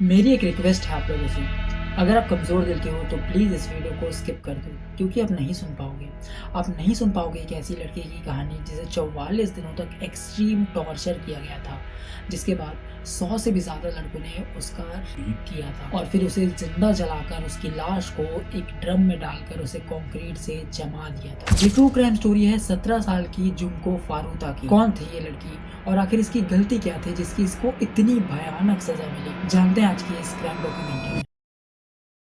मेरी एक रिक्वेस्ट है आप लोगों से, अगर आप कमज़ोर दिल के हो तो प्लीज़ इस वीडियो को स्किप कर दो क्योंकि आप नहीं सुन पाओगे। आप नहीं सुन पाओगे एक ऐसी लड़की की कहानी जिसे 44 दिनों तक एक्सट्रीम टॉर्चर किया गया था, जिसके बाद 100 से भी ज़्यादा लड़कों ने उसका रेप किया था और फिर उसे ज़िंदा जलाकर उसकी लाश को एक ड्रम में डालकर उसे कंक्रीट से जमा दिया था। ये ट्रू क्राइम स्टोरी है 17 साल की जुंको फारूता की। कौन थी ये लड़की और आखिर इसकी गलती क्या थी जिसकी इसको इतनी भयानक सजा मिली? जानते हैं आज की इस क्राइम डॉक्यूमेंट्री में।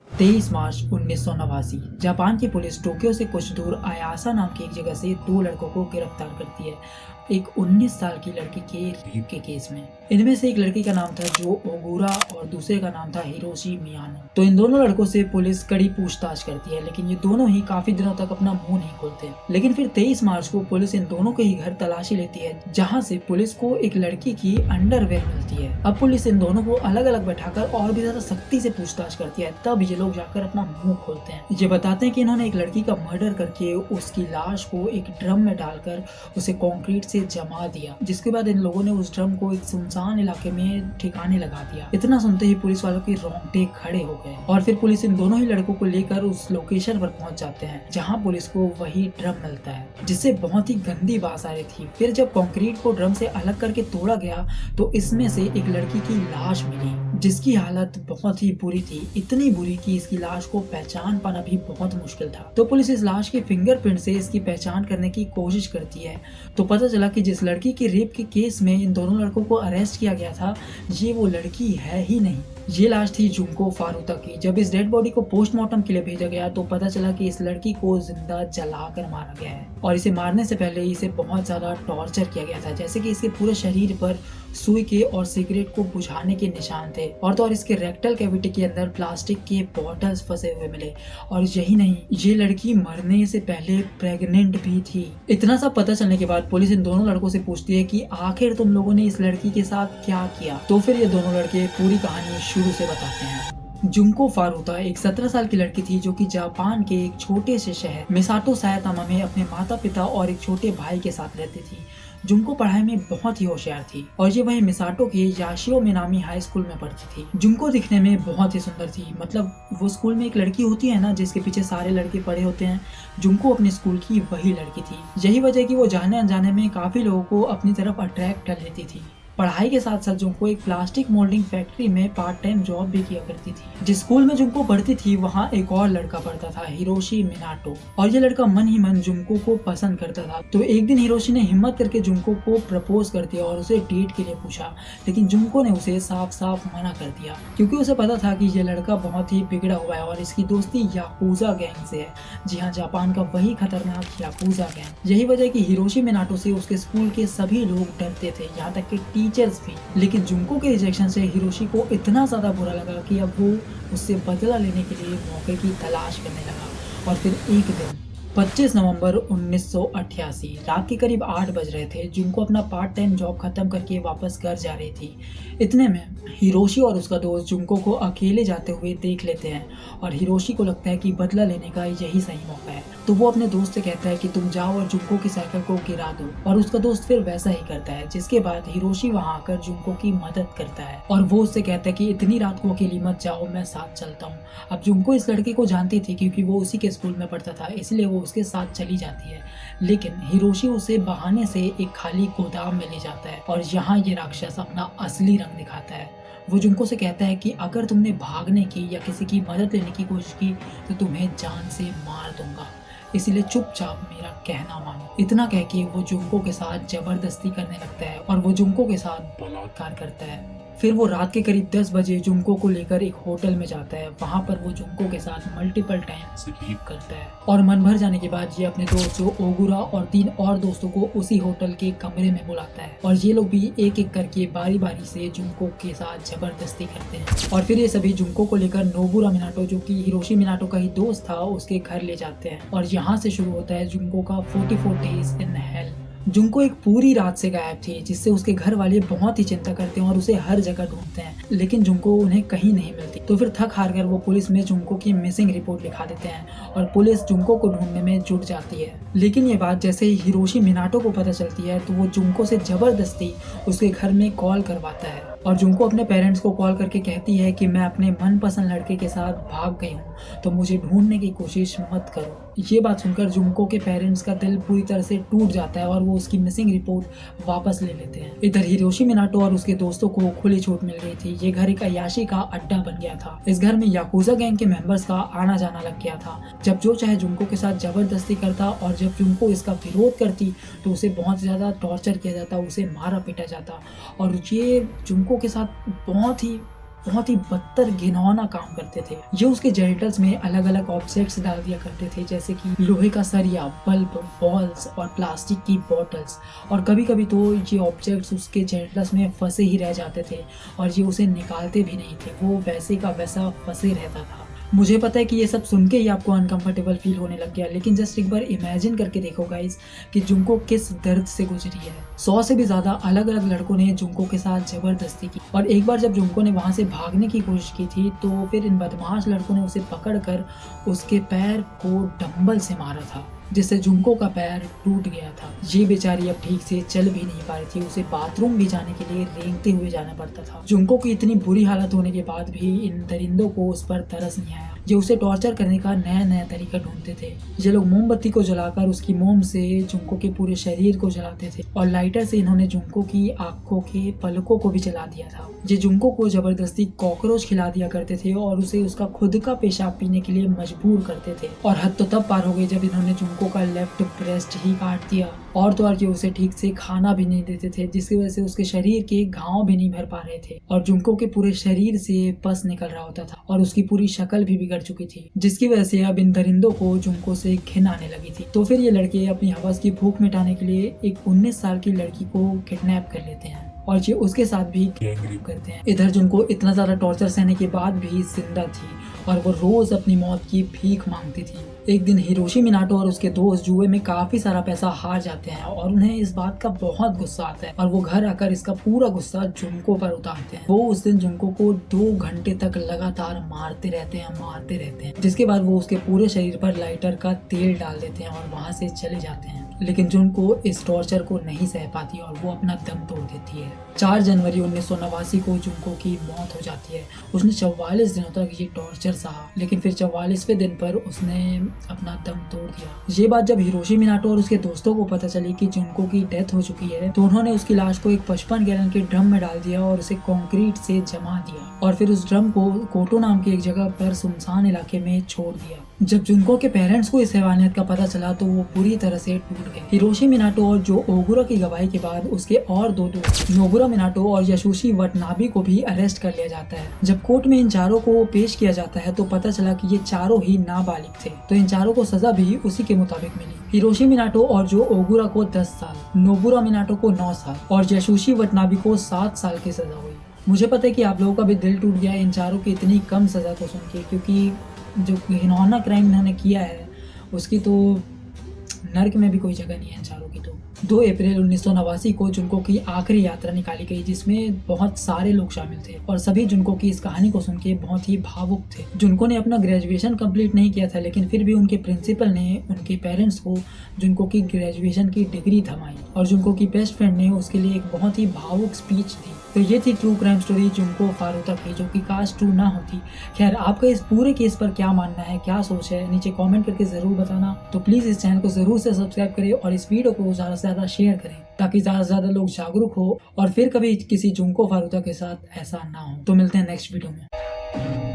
23 मार्च 1989 जापान की पुलिस टोक्यो से कुछ दूर आयासा नाम की एक जगह से दो लड़कों को गिरफ्तार करती है एक 19 साल की लड़की के रेप के केस में। इनमें से एक लड़की का नाम था जो ओगुरा और दूसरे का नाम था हिरोशी मियानो। तो इन दोनों लड़कों से पुलिस कड़ी पूछताछ करती है, लेकिन ये दोनों ही काफी दिनों तक अपना मुंह नहीं खोलते। लेकिन फिर 23 मार्च को पुलिस इन दोनों के ही घर तलाशी लेती है, जहां से पुलिस को एक लड़की की अंडरवेयर मिलती है। अब पुलिस इन दोनों को अलग अलग बैठाकर और भी ज्यादा सख्ती से पूछताछ करती है, तब ये लोग जाकर अपना मुंह खोलते हैं। ये बताते हैं कि इन्होंने एक लड़की का मर्डर करके उसकी लाश को एक ड्रम में डालकर उसे कंक्रीट से जमा दिया, जिसके बाद इन लोगों ने उस ड्रम को एक सुनसान इलाके में ठिकाने लगा दिया। इतना सुनते ही पुलिस वालों के रोंगटे खड़े हो गए और फिर पुलिस इन दोनों ही लड़कों को लेकर उस लोकेशन पर पहुंच जाते हैं जहां पुलिस को वही ड्रम मिलता है, जिससे बहुत ही गंदी बास आ रही थी। फिर जब कंक्रीट को ड्रम से अलग करके तोड़ा गया तो इसमें से एक लड़की की लाश मिली, जिसकी हालत बहुत ही बुरी थी, इतनी बुरी कि इसकी लाश को पहचान पाना भी बहुत मुश्किल था। तो पुलिस इस लाश के फिंगरप्रिंट से इसकी पहचान करने की कोशिश करती है, तो पता चला कि जिस लड़की के रेप के केस में इन दोनों लड़कों को अरेस्ट किया गया था, ये वो लड़की है ही नहीं। ये लाश थी जुंको फारूता की। जब इस डेड बॉडी को पोस्टमार्टम के लिए भेजा गया तो पता चला कि इस लड़की को जिंदा जलाकर मारा गया है और इसे मारने से पहले इसे बहुत ज्यादा टॉर्चर किया गया था, जैसे कि इसके पूरे शरीर पर सुई के और सिगरेट को बुझाने के निशान थे और इसके रेक्टल कैविटी के अंदर प्लास्टिक के बॉटल्स फंसे हुए मिले। और यही नहीं, ये लड़की मरने से पहले प्रेग्नेंट भी थी। इतना सब पता चलने के बाद पुलिस इन दोनों लड़कों से पूछती है कि आखिर तुम लोगों ने इस लड़की के साथ क्या किया। तो फिर ये दोनों लड़के पूरी कहानी शुरू से बताते हैं। जुंको फारूता एक 17 साल की लड़की थी जो कि जापान के एक छोटे से शहर मिसाटो सायातामा में अपने माता पिता और एक छोटे भाई के साथ रहती थी। जुंको पढ़ाई में बहुत ही होशियार थी और ये वही मिसाटो के याशियो मिनामी हाई स्कूल में पढ़ती थी। जुंको दिखने में बहुत ही सुंदर थी, मतलब वो स्कूल में एक लड़की होती है ना जिसके पीछे सारे लड़के पड़े होते हैं, जुंको अपने स्कूल की वही लड़की थी। यही वजह कि वो जाने अनजाने में काफी लोगों को अपनी तरफ अट्रैक्ट कर लेती थी। पढ़ाई के साथ साथ जुंको एक प्लास्टिक मोल्डिंग फैक्ट्री में पार्ट टाइम जॉब भी किया करती थी। जिस स्कूल में जुंको पढ़ती थी वहाँ एक और लड़का पढ़ता था, हिरोशी मिनाटो, और ये लड़का मन ही मन जुंको को पसंद करता था। तो एक दिन हिरोशी ने हिम्मत करके जुंको को प्रपोज कर दिया और उसे डेट के लिए पूछा, लेकिन जुंको ने उसे साफ साफ मना कर दिया क्योंकि उसे पता था कि ये लड़का बहुत ही बिगड़ा हुआ है और इसकी दोस्ती याकुजा गैंग से है। जी हाँ, जापान का वही खतरनाक याकुजा गैंग। यही वजह कि हिरोशी मिनाटो से उसके स्कूल के सभी लोग डरते थे, यहाँ तक कि टीचर्स भी। लेकिन जुंको के रिजेक्शन से हिरोशी को इतना ज्यादा बुरा लगा कि अब वो उससे बदला लेने के लिए मौके की तलाश करने लगा। और फिर एक दिन 25 नवंबर 1988 रात के करीब 8 बज रहे थे। जुंको अपना पार्ट टाइम जॉब खत्म करके वापस घर जा रही थी। इतने में हिरोशी और उसका दोस्त जुंको को अकेले जाते हुए देख लेते हैं और हिरोशी को लगता है कि बदला लेने का यही सही मौका है। तो वो अपने दोस्त से कहता है कि तुम जाओ और जुंको की साइकिल को गिरा दो, और उसका दोस्त फिर वैसा ही करता है। जिसके बाद हिरोशी वहां आकर जुंको की मदद करता है और वो उससे कहता है कि इतनी रात को अकेली मत जाओ, मैं साथ चलता हूँ। अब जुंको इस लड़के को जानती थी क्योंकि वो उसी के स्कूल में पढ़ता था, इसलिए वो उसके साथ चली जाती है। लेकिन हिरोशी उसे बहाने से एक खाली गोदाम में ले जाता है और यहाँ ये राक्षस अपना असली रंग दिखाता है। वो जुंको से कहता है कि अगर तुमने भागने की या किसी की मदद लेने की कोशिश की तो तुम्हें जान से मार दूंगा, इसीलिए चुपचाप मेरा कहना मानो। इतना कह के वो जुंको के साथ जबरदस्ती करने लगता है और वो जुंको के साथ बलात्कार करता है। फिर वो रात के करीब 10 बजे जुंको को लेकर एक होटल में जाता है। वहाँ पर वो जुंको के साथ मल्टीपल टाइम स्लीप करता है और मन भर जाने के बाद ये अपने दोस्त जो ओगुरा और 3 और दोस्तों को उसी होटल के कमरे में बुलाता है और ये लोग भी एक एक करके बारी बारी से जुंको के साथ जबरदस्ती करते हैं। और फिर ये सभी जुंको को लेकर नोबुरा मिनाटो, जो कि हिरोशी मिनाटो का ही दोस्त था, उसके घर ले जाते हैं और यहाँ से शुरू होता है जुंको का 44 डेज इन हेल। जुंको एक पूरी रात से गायब थी, जिससे उसके घर वाले बहुत ही चिंता करते हैं और उसे हर जगह ढूंढते हैं, लेकिन जुंको उन्हें कहीं नहीं मिलती। तो फिर थक हार कर वो पुलिस में जुंको की मिसिंग रिपोर्ट लिखा देते हैं और पुलिस जुंको को ढूंढने में जुट जाती है। लेकिन ये बात जैसे ही हिरोशी मिनाटो को पता चलती है तो वो जुंको से जबरदस्ती उसके घर में कॉल करवाता है और जुनको अपने पेरेंट्स को कॉल करके कहती है कि मैं अपने मनपसंद लड़के के साथ भाग गई हूँ, तो मुझे ढूंढने की कोशिश मत करो। ये बात सुनकर जुनको के पेरेंट्स का दिल पूरी तरह से टूट जाता है और वो उसकी मिसिंग रिपोर्ट वापस ले लेते हैं। इधर हिरोशी मिनाटो और उसके दोस्तों को खुली छूट मिल गई थी। ये घर एक अय्याशी का अड्डा बन गया था। इस घर में याकुजा गैंग के मेंबर्स का आना जाना लग गया था। जब जो चाहे जुनको के साथ जबरदस्ती करता और जब जुनको इसका विरोध करती तो उसे बहुत ज्यादा टॉर्चर किया जाता, उसे मारा पीटा जाता। और ये जुनको के साथ बहुत ही बदतर घिनौना काम करते थे। ये उसके जेनिटल्स में अलग अलग ऑब्जेक्ट्स डाल दिया करते थे, जैसे कि लोहे का सरिया, बल्ब, बॉल्स और प्लास्टिक की बॉटल्स। और कभी कभी तो ये ऑब्जेक्ट्स उसके जेनिटल्स में फंसे ही रह जाते थे और ये उसे निकालते भी नहीं थे, वो वैसे का वैसा फंसे रहता था। मुझे पता है कि ये सब सुन के ही आपको अनकंफर्टेबल फील होने लग गया, लेकिन जस्ट एक बार इमेजिन करके देखो गाइस कि जुनको किस दर्द से गुजरी है। 100 से भी ज्यादा अलग अलग लड़कों ने जुनको के साथ जबरदस्ती की और एक बार जब जुनको ने वहां से भागने की कोशिश की थी तो फिर इन बदमाश लड़कों ने उसे पकड़कर उसके पैर को डंबल से मारा था, जिससे जुनको का पैर टूट गया था। ये बेचारी अब ठीक से चल भी नहीं पा रही थी, उसे बाथरूम भी जाने के लिए रेंगते हुए जाना पड़ता था। जुनको की इतनी बुरी हालत होने के बाद भी इन दरिंदों को उस पर तरस नहीं आया। ये उसे टॉर्चर करने का नया नया तरीका ढूंढते थे। ये लोग मोमबत्ती को जलाकर उसकी मोम से जुनको के पूरे शरीर को जलाते थे और लाइटर से इन्होंने जुनको की आंखों के पलकों को भी जला दिया था। ये जुनको को जबरदस्ती कॉकरोच खिला दिया करते थे और उसे उसका खुद का पेशाब पीने के लिए मजबूर करते थे। और हद तो तब पार हो गई जब इन्होंने जुनको का लेफ्ट ब्रेस्ट ही काट दिया और तो और ये उसे ठीक से खाना भी नहीं देते थे, जिसकी वजह से उसके शरीर के घाव भी नहीं भर पा रहे थे और जुनको के पूरे शरीर से पस निकल रहा होता था और उसकी पूरी शक्ल भी बिगड़ चुकी थी, जिसकी वजह से अब इन दरिंदों को जुनको से घिन आने लगी थी। तो फिर ये लड़के अपनी हवस की भूख मिटाने के लिए एक 19 साल की लड़की को किडनैप कर लेते हैं और ये उसके साथ भी गैंग रेप करते हैं। इधर जुनको इतना ज्यादा टॉर्चर सहने के बाद भी जिंदा थी और वो रोज अपनी मौत की भीख मांगती थी। एक दिन हिरोशी मिनाटो और उसके दोस्त जुए में काफी सारा पैसा हार जाते हैं और उन्हें इस बात का बहुत गुस्सा आता है और वो घर आकर इसका पूरा गुस्सा जुनको पर उतारते हैं। वो उस दिन जुनको को 2 घंटे तक लगातार मारते रहते हैं, जिसके बाद वो उसके पूरे शरीर पर लाइटर का तेल डाल देते हैं और वहाँ से चले जाते हैं। लेकिन जुनको इस टॉर्चर को नहीं सह पाती और वो अपना दम तोड़ देती है। 4 जनवरी 1989 को जुनको की मौत हो जाती है। उसने 44 दिनों तक ये टॉर्चर सहा, लेकिन फिर 44वें दिन पर उसने अपना दम तोड़ दिया। ये बात जब हिरोशी मिनाटो और उसके दोस्तों को पता चली कि जुनको की डेथ हो चुकी है तो उन्होंने उसकी लाश को एक 55 गैलन के ड्रम में डाल दिया और उसे कंक्रीट से जमा दिया और फिर उस ड्रम को कोटो नाम की एक जगह पर सुनसान इलाके में छोड़ दिया। जब जुनको के पेरेंट्स को इस हैवानियत का पता चला तो वो पूरी तरह से टूट गए। हिरोशी मिनाटो और जो ओगुरा की गवाही के बाद उसके और 2 दोस्त नोबुरा मिनाटो और यासुशी वटनाबे को भी अरेस्ट कर लिया जाता है। जब कोर्ट में इन चारों को पेश किया जाता है तो पता चला कि ये चारों ही नाबालिग थे, तो इन चारों को सजा भी उसी के मुताबिक मिली। हिरोशी मिनाटो और जो ओगुरा को 10 साल, नोबुरा मिनाटो को 9 साल और यासुशी वटनाबे को 7 साल की सजा हुई। मुझे पता है कि आप लोगों का भी दिल टूट गया इन चारों की इतनी कम सजा को सुन के, क्योंकि जो घिनौना क्राइम इन्होंने किया है उसकी तो नर्क में भी कोई जगह नहीं है इन चारों की। तो 2 अप्रैल 1989 को जुनको की आखिरी यात्रा निकाली गई, जिसमें बहुत सारे लोग शामिल थे और सभी जुनको की इस कहानी को सुन के बहुत ही भावुक थे। जुनको ने अपना ग्रेजुएशन कंप्लीट नहीं किया था, लेकिन फिर भी उनके प्रिंसिपल ने उनके पेरेंट्स को जुनको की ग्रेजुएशन की डिग्री थमाई और जुनको की बेस्ट फ्रेंड ने उसके लिए एक बहुत ही भावुक स्पीच दी। तो ये थी ट्रू क्राइम स्टोरी जुनको फारुता की, जो कि काश ट्रू ना होती। खैर, आपका इस पूरे केस पर क्या मानना है, क्या सोच है, नीचे कमेंट करके जरूर बताना। तो प्लीज इस चैनल को जरूर से सब्सक्राइब करें और इस वीडियो को ज्यादा से ज्यादा शेयर करें ताकि ज्यादा से ज्यादा लोग जागरूक हो और फिर कभी किसी जुनको फारुता के साथ ऐसा ना हो। तो मिलते हैं नेक्स्ट वीडियो में।